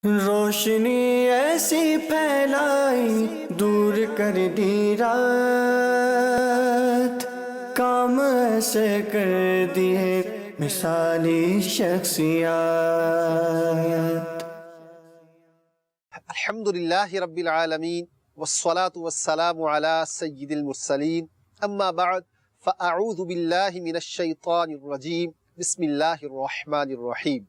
روشنی ایسی پھیلائی دور کر دی رات، کام ایسے کر دیے مثالی شخصیات۔ الحمدللہ رب العالمین والصلاة والسلام علی سید المرسلین، اما بعد فاعوذ باللہ من الشیطان الرجیم، بسم اللہ الرحمن الرحیم۔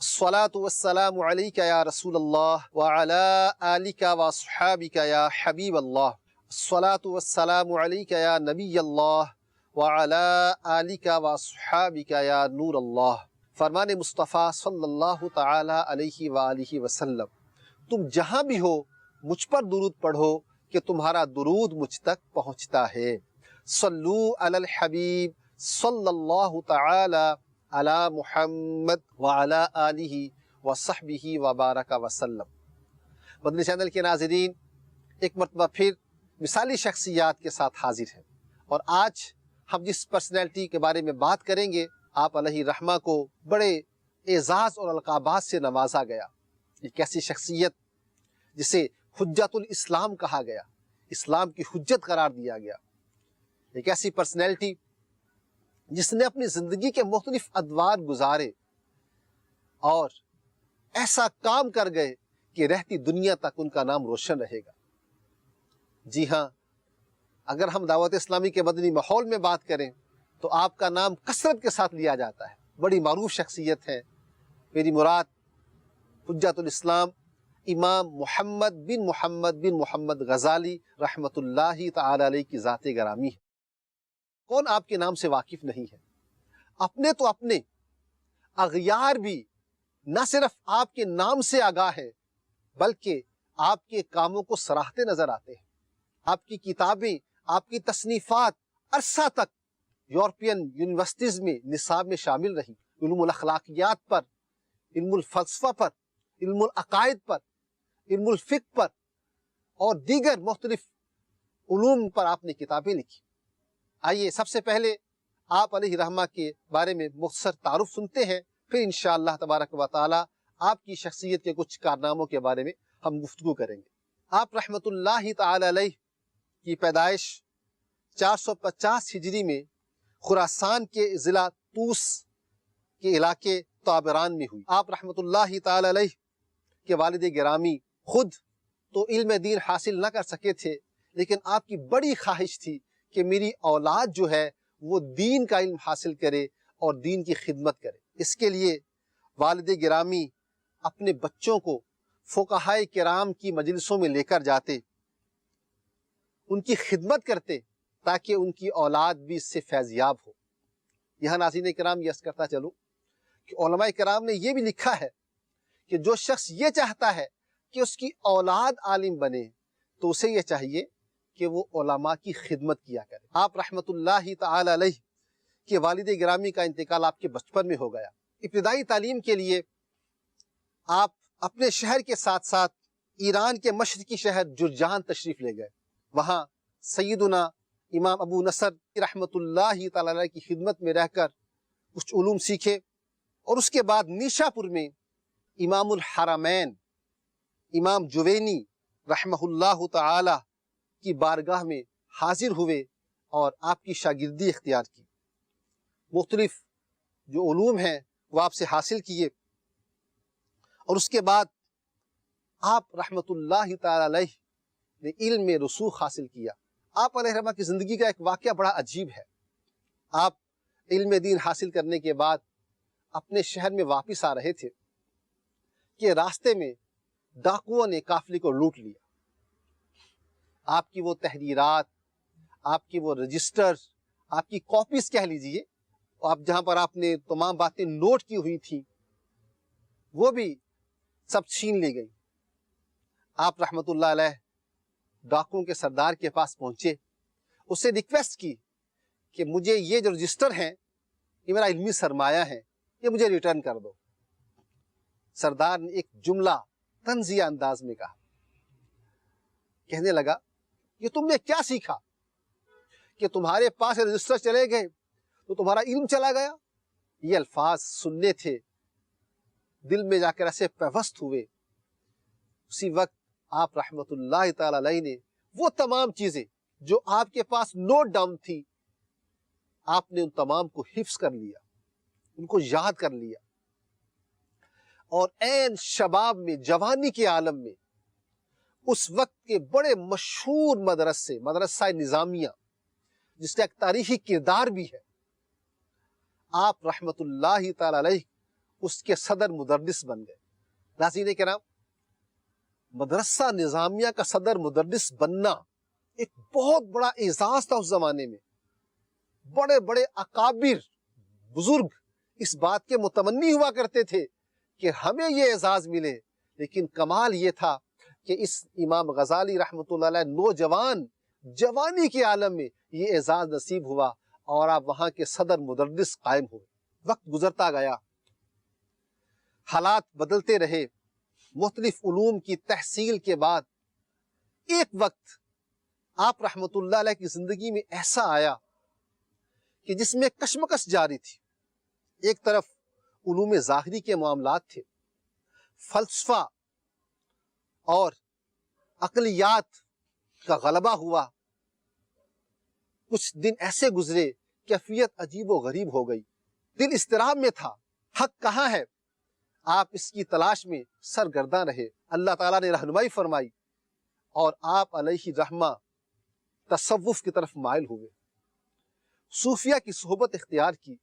الصلاة والسلام علیک یا رسول اللہ وعلی آلک واصحابک یا حبیب اللہ۔ الصلاة والسلام علیک یا نبی اللہ وعلی آلک واصحابک یا نور اللہ۔ فرمان مصطفیٰ صلی اللہ تعالی علیہ وآلہ وسلم، تم جہاں بھی ہو مجھ پر درود پڑھو کہ تمہارا درود مجھ تک پہنچتا ہے۔ صلو علی الحبیب صلی اللہ تعالی علی محمد وعلی آلہ وصحبہ وبارک وسلم۔ مدنی چینل کے ناظرین، ایک مرتبہ پھر مثالی شخصیات کے ساتھ حاضر ہیں، اور آج ہم جس پرسنالٹی کے بارے میں بات کریں گے، آپ علیہ رحمہ کو بڑے اعزاز اور القابات سے نوازا گیا۔ ایک ایسی شخصیت جسے حجت الاسلام کہا گیا، اسلام کی حجت قرار دیا گیا۔ ایک ایسی پرسنالٹی جس نے اپنی زندگی کے مختلف ادوار گزارے اور ایسا کام کر گئے کہ رہتی دنیا تک ان کا نام روشن رہے گا۔ جی ہاں، اگر ہم دعوت اسلامی کے مدنی ماحول میں بات کریں تو آپ کا نام کثرت کے ساتھ لیا جاتا ہے۔ بڑی معروف شخصیت ہے، میری مراد حجت الاسلام امام محمد بن محمد غزالی رحمۃ اللہ تعالی علیہ کی ذات گرامی ہے۔ کون آپ کے نام سے واقف نہیں ہے؟ اپنے تو اپنے اغیار بھی نہ صرف آپ کے نام سے آگاہ ہیں بلکہ آپ کے کاموں کو سراہتے نظر آتے ہیں۔ آپ کی کتابیں، آپ کی تصنیفات عرصہ تک یورپین یونیورسٹیز میں نصاب میں شامل رہی۔ علم الاخلاقیات پر، علم الفلسفہ پر، علم العقائد پر، علم الفقہ پر اور دیگر مختلف علوم پر آپ نے کتابیں لکھی۔ آئیے سب سے پہلے آپ علیہ رحمہ کے بارے میں مختصر تعارف سنتے ہیں، پھر انشاءاللہ تبارک و تعالی آپ کی شخصیت کے کچھ کارناموں کے بارے میں ہم گفتگو کریں گے۔ آپ رحمۃ اللہ تعالی علیہ کی پیدائش 450 ہجری میں خراسان کے ضلع طوس کے علاقے طابران میں ہوئی۔ آپ رحمۃ اللہ تعالی علیہ کے والد گرامی خود تو علم دین حاصل نہ کر سکے تھے، لیکن آپ کی بڑی خواہش تھی کہ میری اولاد جو ہے وہ دین کا علم حاصل کرے اور دین کی خدمت کرے۔ اس کے لیے والد گرامی اپنے بچوں کو فقہائے کرام کی مجلسوں میں لے کر جاتے، ان کی خدمت کرتے تاکہ ان کی اولاد بھی اس سے فیض یاب ہو۔ یہاں ناظرین کرام یہ عرض کرتا چلوں کہ علماء کرام نے یہ بھی لکھا ہے کہ جو شخص یہ چاہتا ہے کہ اس کی اولاد عالم بنے تو اسے یہ چاہیے کہ وہ علماء کی خدمت کیا کرے۔ آپ رحمۃ اللہ تعالی علیہ کے والد گرامی کا انتقال آپ کے بچپن میں ہو گیا۔ ابتدائی تعلیم کے لیے آپ اپنے شہر کے ساتھ ساتھ ایران کے مشرقی شہر جرجان تشریف لے گئے۔ وہاں سیدنا امام ابو نصر رحمۃ اللہ تعالی علیہ کی خدمت میں رہ کر کچھ علوم سیکھے، اور اس کے بعد نیشا پور میں امام الحرمین امام جوینی رحمہ اللہ تعالی کی بارگاہ میں حاضر ہوئے اور آپ کی شاگردی اختیار کی۔ مختلف جو علوم ہیں وہ آپ سے حاصل کیے، اور اس کے بعد آپ رحمۃ اللہ تعالی علیہ نے علم میں رسوخ حاصل کیا۔ آپ علیہ رحمہ کی زندگی کا ایک واقعہ بڑا عجیب ہے۔ آپ علم دین حاصل کرنے کے بعد اپنے شہر میں واپس آ رہے تھے کہ راستے میں ڈاکوؤں نے قافلے کو لوٹ لیا۔ آپ کی وہ تحریرات، آپ کی وہ رجسٹر، آپ کی کاپیز کہہ لیجئے، آپ جہاں پر آپ نے تمام باتیں نوٹ کی ہوئی تھیں، وہ بھی سب چھین لی گئی۔ آپ رحمۃ اللہ علیہ ڈاکوؤں کے سردار کے پاس پہنچے، اس سے ریکویسٹ کی کہ مجھے یہ جو رجسٹر ہیں یہ میرا علمی سرمایہ ہے، یہ مجھے ریٹرن کر دو۔ سردار نے ایک جملہ طنزیہ انداز میں کہا، کہنے لگا کہ تم نے کیا سیکھا کہ تمہارے پاس رجسٹر چلے گئے تو تمہارا علم چلا گیا؟ یہ الفاظ سننے تھے، دل میں جا کر ایسے پیوست ہوئے اسی وقت آپ رحمت اللہ تعالی علیہ نے وہ تمام چیزیں جو آپ کے پاس نوٹ ڈاؤن تھی، آپ نے ان تمام کو حفظ کر لیا، ان کو یاد کر لیا، اور عین شباب میں، جوانی کے عالم میں، اس وقت کے بڑے مشہور مدرسہ نظامیہ جس کا ایک تاریخی کردار بھی ہے، آپ رحمت اللہ تعالی علیہ اس کے صدر مدرس بن گئے۔ ناظرین کرام، مدرسہ نظامیہ کا صدر مدرس بننا ایک بہت بڑا اعزاز تھا اس زمانے میں۔ بڑے بڑے اکابر بزرگ اس بات کے متمنی ہوا کرتے تھے کہ ہمیں یہ اعزاز ملے، لیکن کمال یہ تھا کہ اس امام غزالی رحمۃ اللہ علیہ نوجوان جوانی کے عالم میں یہ اعزاز نصیب ہوا، اور آپ وہاں کے صدر مدرس قائم ہوئے۔ وقت گزرتا گیا، حالات بدلتے رہے، مختلف علوم کی تحصیل کے بعد ایک وقت آپ رحمت اللہ علیہ کی زندگی میں ایسا آیا کہ جس میں کشمکش جاری تھی۔ ایک طرف علوم ظاہری کے معاملات تھے، فلسفہ اور عقلیات کا غلبہ ہوا۔ کچھ دن ایسے گزرے، کیفیت عجیب و غریب ہو گئی، دل اضطراب میں تھا، حق کہاں ہے؟ آپ اس کی تلاش میں سرگرداں رہے۔ اللہ تعالیٰ نے رہنمائی فرمائی اور آپ علیہ رحمہ تصوف کی طرف مائل ہوئے، صوفیہ کی صحبت اختیار کی،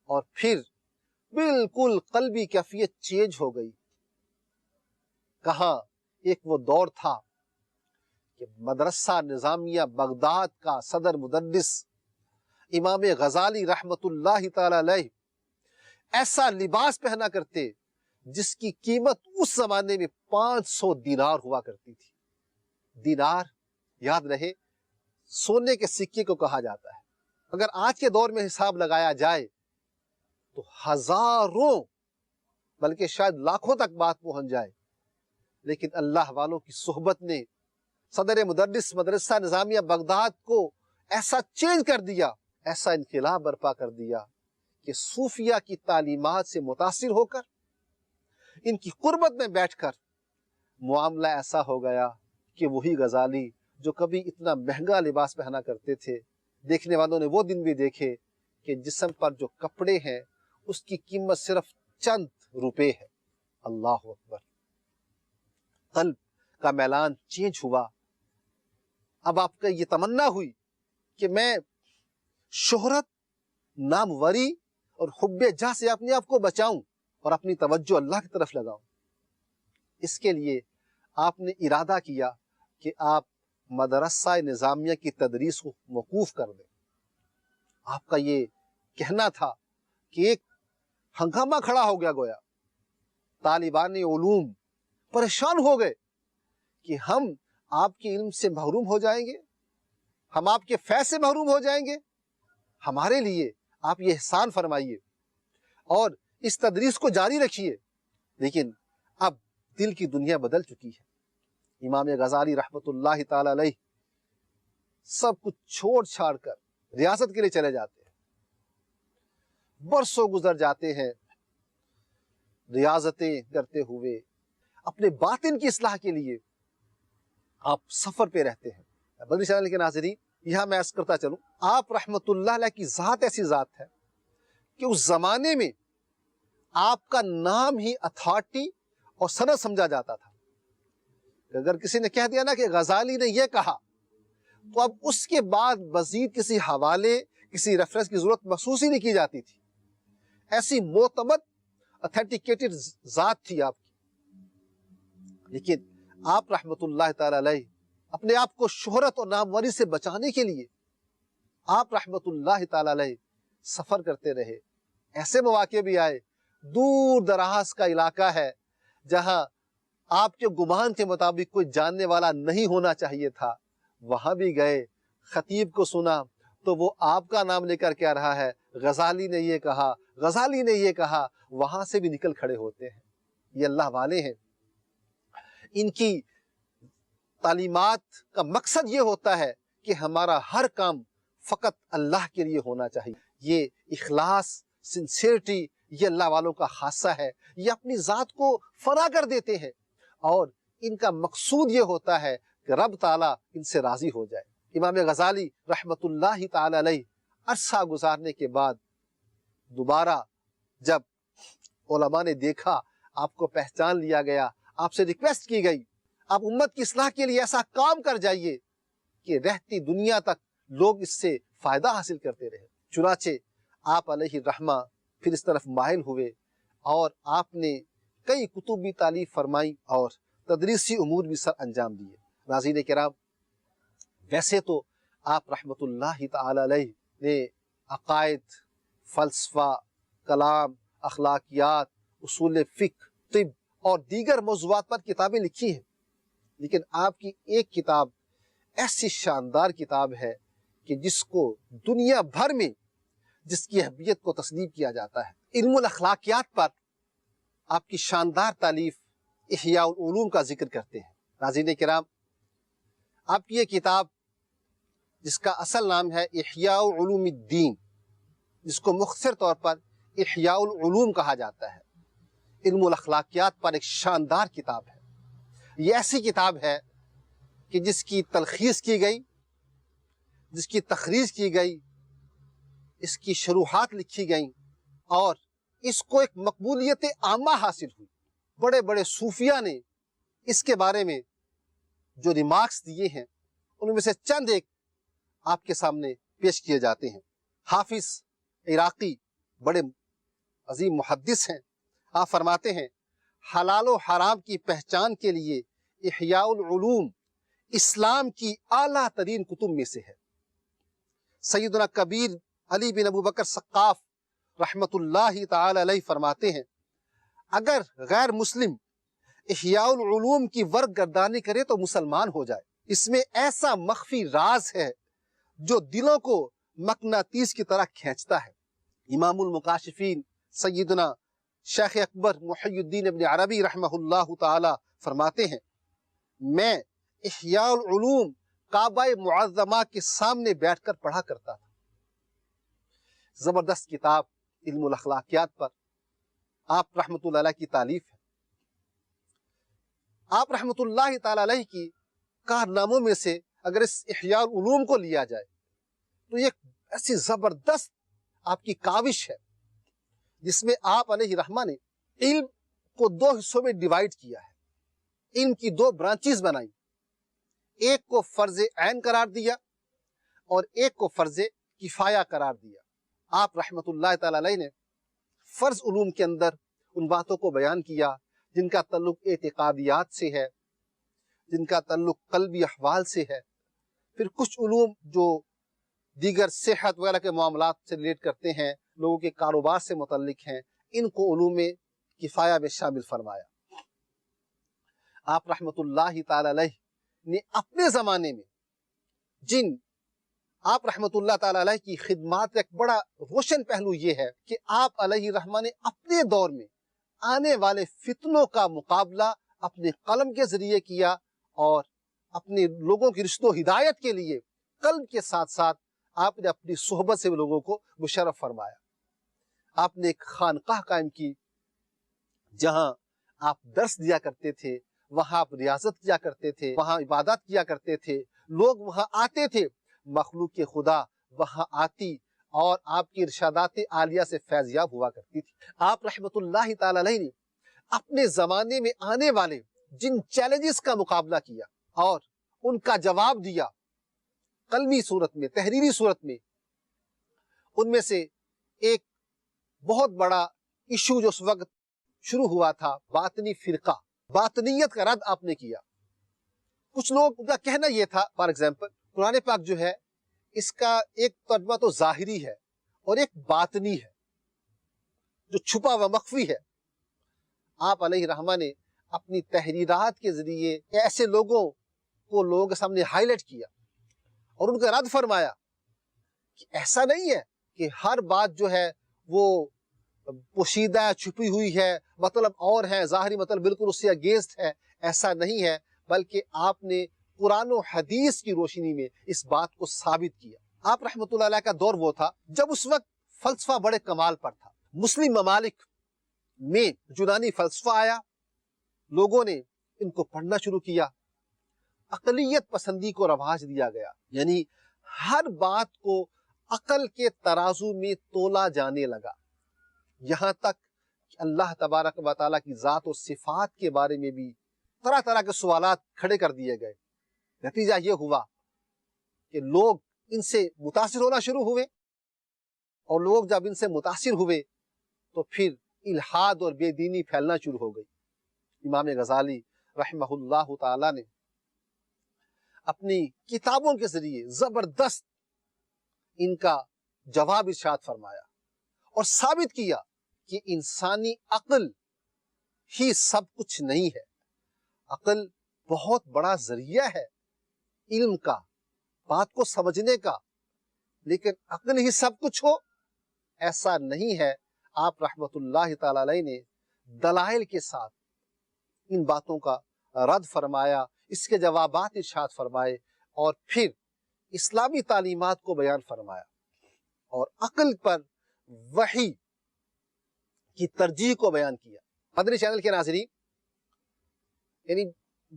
اور پھر بالکل قلبی کیفیت چینج ہو گئی۔ کہاں ایک وہ دور تھا کہ مدرسہ نظامیہ بغداد کا صدر مدرس امام غزالی رحمت اللہ تعالی علیہ ایسا لباس پہنا کرتے جس کی قیمت اس زمانے میں 500 دینار ہوا کرتی تھی۔ دینار یاد رہے سونے کے سکے کو کہا جاتا ہے۔ اگر آج کے دور میں حساب لگایا جائے تو ہزاروں بلکہ شاید لاکھوں تک بات پہنچ جائے، لیکن اللہ والوں کی صحبت نے صدر مدرس مدرسہ نظامیہ بغداد کو ایسا چینج کر دیا، ایسا انقلاب برپا کر دیا کہ صوفیہ کی تعلیمات سے متاثر ہو کر ان کی قربت میں بیٹھ کر معاملہ ایسا ہو گیا کہ وہی غزالی جو کبھی اتنا مہنگا لباس پہنا کرتے تھے، دیکھنے والوں نے وہ دن بھی دیکھے کہ جسم پر جو کپڑے ہیں اس کی قیمت صرف چند روپے ہے۔ اللہ اکبر! قلب کا میلان چینج ہوا۔ اب آپ کا یہ تمنا ہوئی کہ میں شہرت، ناموری اور حب جاہ سے اپنے آپ کو بچاؤں اور اپنی توجہ اللہ کی طرف لگاؤں۔ اس کے لیے آپ نے ارادہ کیا کہ آپ مدرسہ نظامیہ کی تدریس کو موقوف کر دیں۔ آپ کا یہ کہنا تھا کہ ایک ہنگامہ کھڑا ہو گیا، گویا طالبان علوم پریشان ہو گئے کہ ہم آپ کے علم سے محروم ہو جائیں گے، ہم آپ کے فیض سے محروم ہو جائیں گے۔ ہمارے لیے آپ یہ احسان فرمائیے اور اس تدریس کو جاری رکھیے۔ لیکن اب دل کی دنیا بدل چکی ہے۔ امام غزالی رحمت اللہ تعالی علیہ سب کچھ چھوڑ چھاڑ کر ریاست کے لیے چلے جاتے ہیں، برسوں گزر جاتے ہیں ریاضتیں کرتے ہوئے، اپنے باطن کی اصلاح کے لیے آپ سفر پہ رہتے ہیں۔ بدری چینل کے ناظرین، یہاں میں عرض کرتا چلوں، آپ رحمت اللہ علیہ کی ذات ایسی ذات ہے کہ اس زمانے میں آپ کا نام ہی اتھارٹی اور سند سمجھا جاتا تھا۔ اگر کسی نے کہہ دیا نا کہ غزالی نے یہ کہا، تو اب اس کے بعد مزید کسی حوالے، کسی ریفرنس کی ضرورت محسوس ہی نہیں کی جاتی تھی۔ ایسی معتمد اتھینٹیکیٹڈ ذات تھی آپ کی۔ لیکن آپ رحمت اللہ تعالی علیہ اپنے آپ کو شہرت اور ناموری سے بچانے کے لیے آپ رحمت اللہ تعالی علیہ سفر کرتے رہے۔ ایسے مواقع بھی آئے، دور دراز کا علاقہ ہے جہاں آپ کے گمان کے مطابق کوئی جاننے والا نہیں ہونا چاہیے تھا، وہاں بھی گئے، خطیب کو سنا تو وہ آپ کا نام لے کر کہہ رہا ہے غزالی نے یہ کہا، غزالی نے یہ کہا، وہاں سے بھی نکل کھڑے ہوتے ہیں۔ یہ اللہ والے ہیں۔ ان کی تعلیمات کا مقصد یہ ہوتا ہے کہ ہمارا ہر کام فقط اللہ کے لیے ہونا چاہیے۔ یہ اخلاص، سنسیئرٹی، یہ اللہ والوں کا خاصہ ہے۔ یہ اپنی ذات کو فنا کر دیتے ہیں اور ان کا مقصود یہ ہوتا ہے کہ رب تعالیٰ ان سے راضی ہو جائے۔ امام غزالی رحمۃ اللہ تعالی علیہ عرصہ گزارنے کے بعد دوبارہ جب علماء نے دیکھا آپ کو پہچان لیا گیا، آپ سے ریکویسٹ کی گئی آپ امت کی اصلاح کے لیے ایسا کام کر جائیے کہ رہتی دنیا تک لوگ اس سے فائدہ حاصل کرتے رہے، چنانچہ آپ علیہ الرحمہ پھر اس طرف مائل ہوئے اور آپ نے کئی کتبی تالیف فرمائی اور تدریسی امور بھی سر انجام دیے۔ ناظرین کرام، ویسے تو آپ رحمۃ اللہ تعالی علیہ نے عقائد، فلسفہ، کلام، اخلاقیات، اصول فقہ، طب اور دیگر موضوعات پر کتابیں لکھی ہیں، لیکن آپ کی ایک کتاب ایسی شاندار کتاب ہے کہ جس کو دنیا بھر میں جس کی اہمیت کو تسلیم کیا جاتا ہے۔ علم الاخلاقیات پر آپ کی شاندار تالیف احیاء العلوم کا ذکر کرتے ہیں۔ ناظرین کرام، آپ کی یہ کتاب جس کا اصل نام ہے احیاء علوم الدین، جس کو مختصر طور پر احیاء العلوم کہا جاتا ہے، علم الاخلاقیات پر ایک شاندار کتاب ہے۔ یہ ایسی کتاب ہے کہ جس کی تلخیص کی گئی، جس کی تخریج کی گئی، اس کی شروحات لکھی گئیں اور اس کو ایک مقبولیت عامہ حاصل ہوئی۔ بڑے بڑے صوفیہ نے اس کے بارے میں جو ریمارکس دیے ہیں ان میں سے چند ایک آپ کے سامنے پیش کیے جاتے ہیں۔ حافظ عراقی بڑے عظیم محدث ہیں، آپ فرماتے ہیں حلال و حرام کی پہچان کے لیے احیاء العلوم اسلام کی اعلیٰ ترین کتب میں سے ہے۔ سیدنا کبیر علی بن ابو بکر سقاف رحمت اللہ تعالی علیہ فرماتے ہیں اگر غیر مسلم احیاء العلوم کی ورق گردانی کرے تو مسلمان ہو جائے، اس میں ایسا مخفی راز ہے جو دلوں کو مقناطیس کی طرح کھینچتا ہے۔ امام المکاشفین سیدنا شیخ اکبر محی الدین ابن عربی رحمہ اللہ تعالی فرماتے ہیں میں احیاء العلوم کعبہ معظمہ کے سامنے بیٹھ کر پڑھا کرتا تھا۔ زبردست کتاب علم الاخلاقیات پر آپ رحمت اللہ علیہ کی تالیف ہے۔ آپ رحمت اللہ تعالی علیہ کی کارناموں میں سے اگر اس احیاء العلوم کو لیا جائے تو یہ ایسی زبردست آپ کی کاوش ہے جس میں آپ علیہ الرحمہ نے علم کو دو حصوں میں ڈیوائیڈ کیا ہے، علم کی دو برانچیز بنائی، ایک کو فرض عین قرار دیا اور ایک کو فرض کفایہ قرار دیا۔ آپ رحمت اللہ تعالی علیہ نے فرض علوم کے اندر ان باتوں کو بیان کیا جن کا تعلق اعتقادیات سے ہے، جن کا تعلق قلبی احوال سے ہے، پھر کچھ علوم جو دیگر صحت وغیرہ کے معاملات سے ریلیٹ کرتے ہیں، لوگوں کے کاروبار سے متعلق ہیں، ان کو علوم کفایہ میں شامل فرمایا۔ آپ رحمت اللہ تعالی علیہ نے اپنے زمانے میں جن آپ رحمت اللہ تعالی علیہ کی خدمات کا ایک بڑا روشن پہلو یہ ہے کہ آپ علیہ الرحمہ نے اپنے دور میں آنے والے فتنوں کا مقابلہ اپنے قلم کے ذریعے کیا اور اپنے لوگوں کی رشد و ہدایت کے لیے قلم کے ساتھ ساتھ آپ نے اپنی صحبت سے لوگوں کو مشرف فرمایا۔ آپ نے ایک خانقاہ قائم کی جہاں آپ درس دیا کرتے تھے، وہاں آپ ریاضت کیا کرتے تھے، وہاں عبادت کیا کرتے تھے، لوگ وہاں آتے تھے، مخلوق خدا وہاں آتی اور آپ کی ارشادات عالیہ سے فیضیاب ہوا کرتی تھی۔ آپ رحمت اللہ تعالی علیہ نے اپنے زمانے میں آنے والے جن چیلنجز کا مقابلہ کیا اور ان کا جواب دیا قلمی صورت میں، تحریری صورت میں، ان میں سے ایک بہت بڑا ایشو جو اس وقت شروع ہوا تھا باطنی فرقہ، باطنیت کا رد آپ نے کیا۔ کچھ لوگ کا کہنا یہ تھا، فار ایگزامپل قرآن پاک جو ہے اس کا ایک ترجمہ تو ظاہری ہے اور ایک باطنی ہے جو چھپا و مخفی ہے۔ آپ علیہ الرحمہ نے اپنی تحریرات کے ذریعے ایسے لوگوں کے سامنے ہائی لائٹ کیا اور ان کا رد فرمایا کہ ایسا نہیں ہے کہ ہر بات جو ہے وہ پوشیدہ چھپی ہوئی ہے، مطلب اور ہے، ظاہری مطلب بالکل اس سے اگینسٹ ہے، ایسا نہیں ہے، بلکہ آپ نے قرآن و حدیث کی روشنی میں اس بات کو ثابت کیا۔ آپ رحمت اللہ علیہ کا دور وہ تھا جب اس وقت فلسفہ بڑے کمال پر تھا۔ مسلم ممالک میں یونانی فلسفہ آیا، لوگوں نے ان کو پڑھنا شروع کیا. عقلیت پسندی کو رواج دیا گیا، یعنی ہر بات کو عقل کے ترازو میں تولا جانے لگا، یہاں تک کہ اللہ تبارک و تعالیٰ کی ذات و صفات کے بارے میں بھی طرح طرح کے سوالات کھڑے کر دیے گئے. نتیجہ یہ ہوا کہ لوگ ان سے متاثر ہونا شروع ہوئے، اور لوگ جب ان سے متاثر ہوئے تو پھر الحاد اور بے دینی پھیلنا شروع ہو گئی. امام غزالی رحمہ اللہ تعالی نے اپنی کتابوں کے ذریعے زبردست ان کا جواب ارشاد فرمایا اور ثابت کیا کہ انسانی عقل ہی سب کچھ نہیں ہے. عقل بہت بڑا ذریعہ ہے علم کا، بات کو سمجھنے کا، لیکن عقل ہی سب کچھ ہو ایسا نہیں ہے. آپ رحمت اللہ تعالی علیہ نے دلائل کے ساتھ ان باتوں کا رد فرمایا، اس کے جوابات ارشاد فرمائے، اور پھر اسلامی تعلیمات کو بیان فرمایا اور عقل پر وحی کی ترجیح کو بیان کیا. مدنی چینل کے ناظرین، یعنی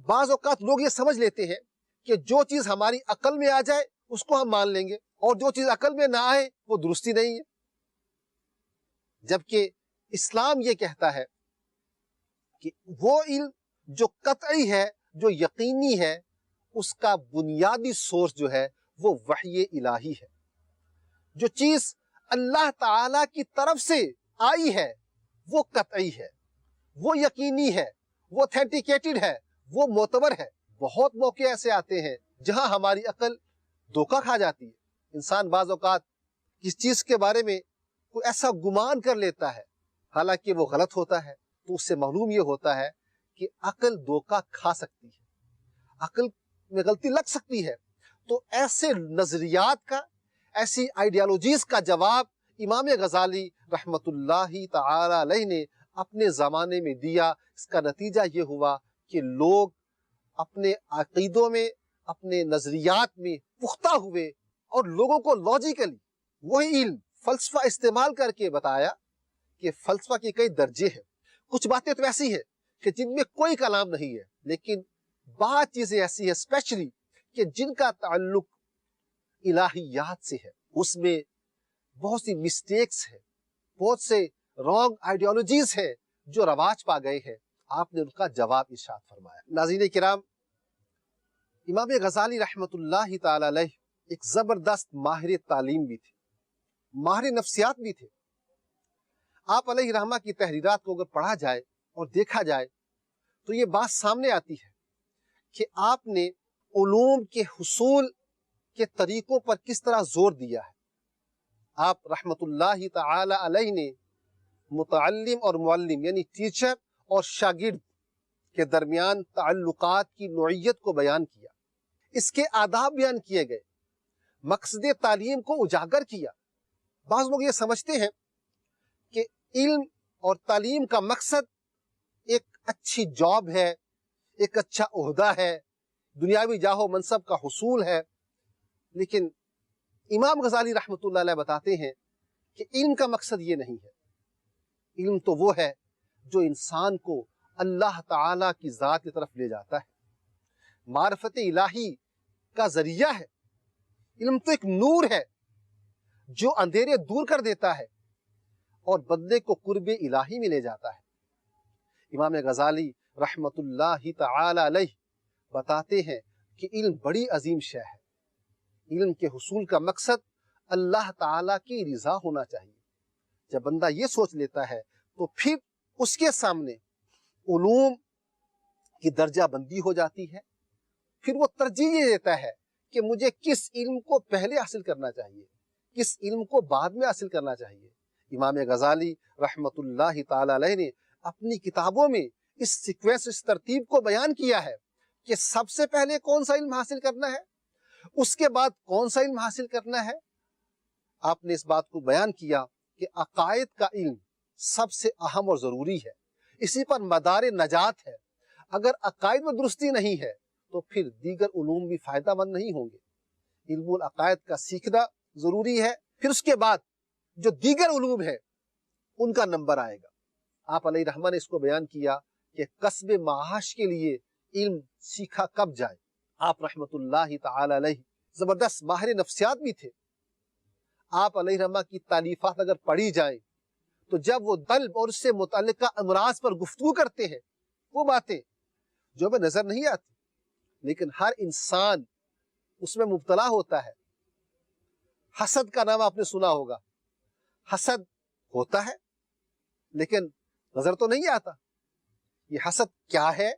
بعض اوقات لوگ یہ سمجھ لیتے ہیں کہ جو چیز ہماری عقل میں آ جائے اس کو ہم مان لیں گے، اور جو چیز عقل میں نہ آئے وہ درستی نہیں ہے. جبکہ اسلام یہ کہتا ہے کہ وہ علم جو قطعی ہے، جو یقینی ہے، اس کا بنیادی سورس جو ہے وہ وحی الہی ہے. جو چیز اللہ تعالی کی طرف سے آئی ہے وہ قطعی ہے، وہ یقینی ہے، وہ اتھینٹیکیٹڈ ہے، وہ معتبر ہے. بہت موقع ایسے آتے ہیں جہاں ہماری عقل دھوکہ کھا جاتی ہے. انسان بعض اوقات کس چیز کے بارے میں کوئی ایسا گمان کر لیتا ہے حالانکہ وہ غلط ہوتا ہے، تو اس سے معلوم یہ ہوتا ہے کہ عقل دھوکہ کھا سکتی ہے، عقل میں غلطی لگ سکتی ہے. تو ایسے نظریات کا، ایسی آئیڈیالوجیز کا جواب امام غزالی رحمت اللہ تعالی علیہ نے اپنے زمانے میں دیا. اس کا نتیجہ یہ ہوا کہ لوگ اپنے عقیدوں میں، اپنے نظریات میں پختہ ہوئے، اور لوگوں کو لاجیکلی وہی علم فلسفہ استعمال کر کے بتایا کہ فلسفہ کے کئی درجے ہیں. کچھ باتیں تو ایسی ہیں کہ جن میں کوئی کلام نہیں ہے، لیکن بعض چیزیں ایسی ہیں اسپیشلی کہ جن کا تعلق الہیات سے ہے، اس میں بہت سی مسٹیکس ہیں، بہت سے رانگ آئیڈیالوجیز ہیں جو رواج پا گئے ہیں. آپ نے ان کا جواب ارشاد فرمایا. ناظرین کرام، امام غزالی رحمت اللہ تعالی علیہ ایک زبردست ماہر تعلیم بھی تھے، ماہر نفسیات بھی تھے. آپ علیہ رحمہ کی تحریرات کو اگر پڑھا جائے اور دیکھا جائے تو یہ بات سامنے آتی ہے کہ آپ نے علوم کے حصول کے طریقوں پر کس طرح زور دیا ہے. آپ رحمت اللہ تعالی علیہ نے متعلم اور معلم یعنی ٹیچر اور شاگرد کے درمیان تعلقات کی نوعیت کو بیان کیا، اس کے آداب بیان کیے گئے، مقصد تعلیم کو اجاگر کیا. بعض لوگ یہ سمجھتے ہیں کہ علم اور تعلیم کا مقصد ایک اچھی جاب ہے، ایک اچھا عہدہ ہے، دنیاوی جاہ و منصب کا حصول ہے. لیکن امام غزالی رحمت اللہ علیہ بتاتے ہیں کہ علم کا مقصد یہ نہیں ہے. علم تو وہ ہے جو انسان کو اللہ تعالی کی ذات کی طرف لے جاتا ہے، معرفت الہی کا ذریعہ ہے. علم تو ایک نور ہے جو اندھیرے دور کر دیتا ہے اور بندے کو قرب الہی میں لے جاتا ہے. امام غزالی رحمت اللہ تعالی علیہ بتاتے ہیں کہ علم بڑی عظیم شے ہے. علم کے حصول کا مقصد اللہ تعالیٰ کی رضا ہونا چاہیے. جب بندہ یہ سوچ لیتا ہے تو پھر اس کے سامنے علوم کی درجہ بندی ہو جاتی ہے. پھر وہ ترجیح یہ دیتا ہے کہ مجھے کس علم کو پہلے حاصل کرنا چاہیے، کس علم کو بعد میں حاصل کرنا چاہیے. امام غزالی رحمت اللہ تعالی علیہ نے اپنی کتابوں میں اس سیکوینس، اس ترتیب کو بیان کیا ہے کہ سب سے پہلے کون سا علم حاصل کرنا ہے، اس کے بعد کون سا علم حاصل کرنا ہے. آپ نے اس بات کو بیان کیا کہ عقائد کا علم سب سے اہم اور ضروری ہے، اسی پر مدار نجات ہے. اگر عقائد میں درستی نہیں ہے تو پھر دیگر علوم بھی فائدہ مند نہیں ہوں گے. علم العقائد کا سیکھنا ضروری ہے، پھر اس کے بعد جو دیگر علوم ہے ان کا نمبر آئے گا. آپ علیہ رحمہ نے اس کو بیان کیا کہ کسب معاش کے لیے علم سیکھا کب جائے۔ آپ رحمت اللہ تعالی علیہ زبردست ماہر نفسیات بھی تھے۔ آپ علیہ رحمہ کی تالیفات اگر پڑھی جائیں تو جب وہ قلب اور اس سے متعلقہ امراض پر گفتگو کرتے ہیں، وہ باتیں جو ہمیں نظر نہیں آتی لیکن ہر انسان اس میں مبتلا ہوتا ہے۔ حسد کا نام آپ نے سنا ہوگا۔ حسد ہوتا ہے لیکن نظر تو نہیں آتا۔ یہ حسد کیا ہے؟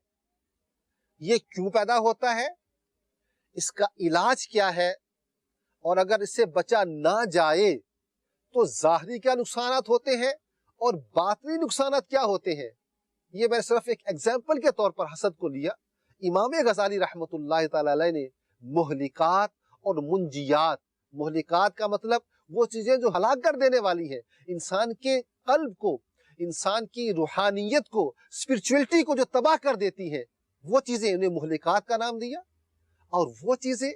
یہ کیوں پیدا ہوتا ہے؟ اس کا علاج کیا ہے؟ اور اگر اس سے بچا نہ جائے تو ظاہری کیا نقصانات ہوتے ہیں اور باطنی نقصانات کیا ہوتے ہیں؟ یہ میں صرف ایک ایگزامپل کے طور پر حسد کو لیا۔ امام غزالی رحمت اللہ تعالی علیہ نے مہلکات اور منجیات، مہلکات کا مطلب وہ چیزیں جو ہلاک کر دینے والی ہیں، انسان کے قلب کو، انسان کی روحانیت کو، اسپرچولیٹی کو جو تباہ کر دیتی ہیں، وہ چیزیں انہیں مہلکات کا نام دیا۔ اور وہ چیزیں،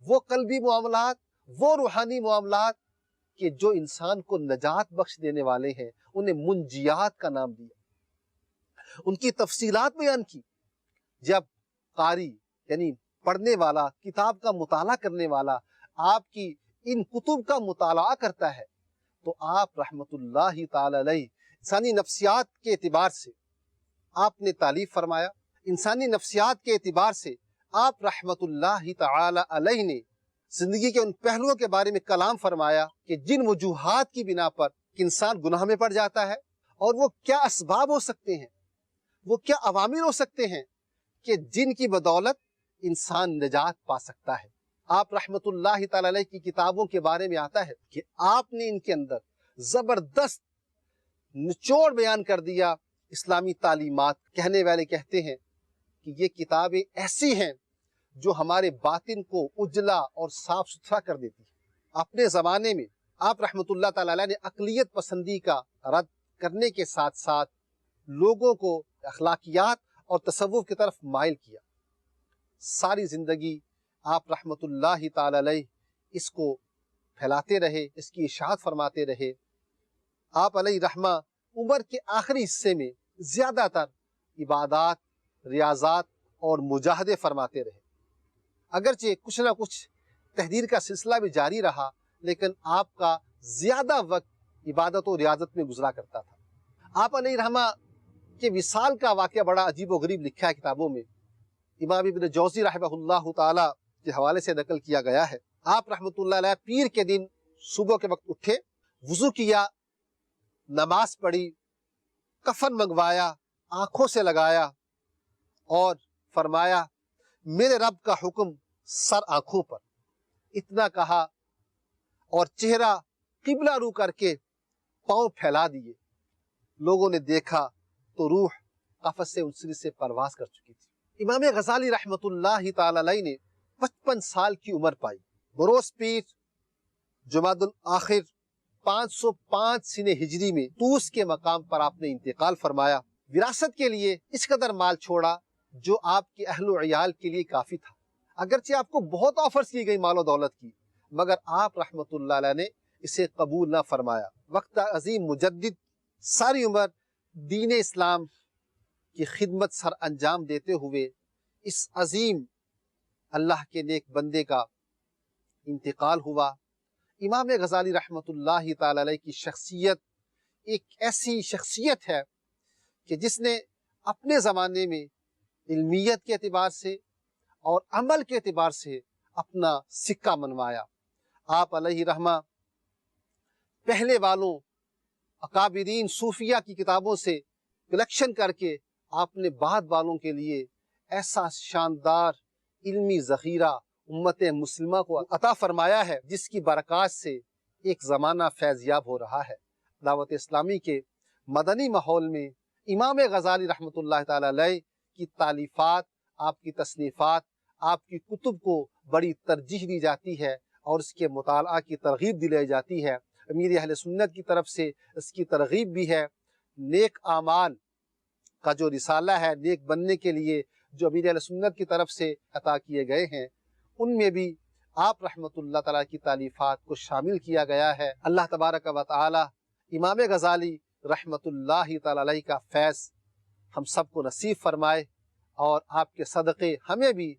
وہ قلبی معاملات، وہ روحانی معاملات کہ جو انسان کو نجات بخش دینے والے ہیں، انہیں منجیات کا نام دیا۔ ان کی تفصیلات بیان کی۔ جب قاری یعنی پڑھنے والا، کتاب کا مطالعہ کرنے والا آپ کی ان کتب کا مطالعہ کرتا ہے تو آپ رحمت اللہ تعالی علیہ انسانی نفسیات کے اعتبار سے آپ نے تعلیف فرمایا۔ انسانی نفسیات کے اعتبار سے آپ رحمت اللہ تعالی علیہ نے زندگی کے ان پہلوؤں کے بارے میں کلام فرمایا کہ جن وجوہات کی بنا پر انسان گناہ میں پڑ جاتا ہے اور وہ کیا اسباب ہو سکتے ہیں، وہ کیا عوامل ہو سکتے ہیں کہ جن کی بدولت انسان نجات پا سکتا ہے۔ آپ رحمت اللہ تعالی علیہ کی کتابوں کے بارے میں آتا ہے کہ آپ نے ان کے اندر زبردست نچوڑ بیان کر دیا اسلامی تعلیمات۔ کہنے والے کہتے ہیں کہ یہ کتابیں ایسی ہیں جو ہمارے باطن کو اجلا اور صاف ستھرا کر دیتی ہیں۔ اپنے زمانے میں آپ رحمت اللہ تعالی علیہ نے اقلیت پسندی کا رد کرنے کے ساتھ ساتھ لوگوں کو اخلاقیات اور تصوف کی طرف مائل کیا۔ ساری زندگی آپ رحمت اللہ تعالی علیہ اس کو پھیلاتے رہے، اس کی اشاعت فرماتے رہے۔ آپ علیہ رحمہ عمر کے آخری حصے میں زیادہ تر عبادات، ریاضات اور مجاہدے فرماتے رہے۔ اگرچہ کچھ نہ کچھ تحریر کا سلسلہ بھی جاری رہا لیکن آپ کا زیادہ وقت عبادت و ریاضت میں گزرا کرتا تھا۔ آپ علیہ رحمہ کے وصال کا واقعہ بڑا عجیب و غریب لکھا ہے کتابوں میں۔ امام ابن جوزی رحمہ اللہ تعالی کے حوالے سے نقل کیا گیا ہے۔ آپ رحمت اللہ علیہ پیر کے دن صبح کے وقت اٹھے، وضو کیا، نماز پڑھی، کفن منگوایا، آنکھوں سے لگایا اور فرمایا میرے رب کا حکم سر آنکھوں پر، اتنا کہا اور چہرہ قبلہ رو کر کے پاؤں پھیلا دیے۔ لوگوں نے دیکھا تو روح قفس سے انسری سے پرواز کر چکی تھی۔ امام غزالی رحمت اللہ تعالی علیہ نے 55 سال کی عمر پائی۔ بروز پیر جمادی الاخر 505 سن ہجری میں توس کے مقام پر آپ نے انتقال فرمایا۔ وراثت کے لیے اس قدر مال چھوڑا جو آپ کے اہل و عیال کے لیے کافی تھا۔ اگرچہ آپ کو بہت آفرز کی گئی مال و دولت کی مگر آپ رحمت اللہ علیہ نے اسے قبول نہ فرمایا۔ وقت عظیم مجدد ساری عمر دین اسلام کی خدمت سر انجام دیتے ہوئے اس عظیم اللہ کے نیک بندے کا انتقال ہوا۔ امام غزالی رحمت اللہ تعالی علیہ کی شخصیت ایک ایسی شخصیت ہے کہ جس نے اپنے زمانے میں علمیت کے اعتبار سے اور عمل کے اعتبار سے اپنا سکہ منوایا۔ آپ علیہ رحمہ پہلے والوں اکابرین صوفیہ کی کتابوں سے کلیکشن کر کے آپ نے بعد والوں کے لیے ایسا شاندار علمی ذخیرہ امت مسلمہ کو عطا فرمایا ہے جس کی برکات سے ایک زمانہ فیضیاب ہو رہا ہے۔ دعوت اسلامی کے مدنی ماحول میں امام غزالی رحمت اللہ تعالی علیہ کی تالیفات، آپ کی تصنیفات، آپ کی کتب کو بڑی ترجیح دی جاتی ہے اور اس کے مطالعہ کی ترغیب دلائی جاتی ہے۔ امیر اہل سنت کی طرف سے اس کی ترغیب بھی ہے۔ نیک اعمال کا جو رسالہ ہے، نیک بننے کے لیے جو امیر اہل سنت کی طرف سے عطا کیے گئے ہیں، ان میں بھی آپ رحمت اللہ تعالیٰ کی تالیفات کو شامل کیا گیا ہے۔ اللہ تبارک و تعالی امام غزالی رحمت اللہ تعالی علیہ کا فیض ہم سب کو نصیب فرمائے اور آپ کے صدقے ہمیں بھی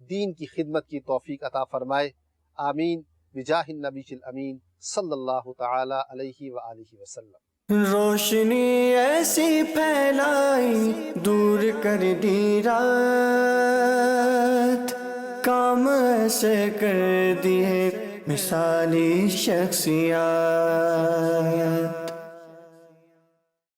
دین کی خدمت کی توفیق عطا فرمائے، آمین بجاہ النبی الامین صلی اللہ تعالی علیہ وآلہ وسلم۔ روشنی ایسی پھیلائی دور کر دی رات، کام ایسے کر دیے مثالی شخصیات۔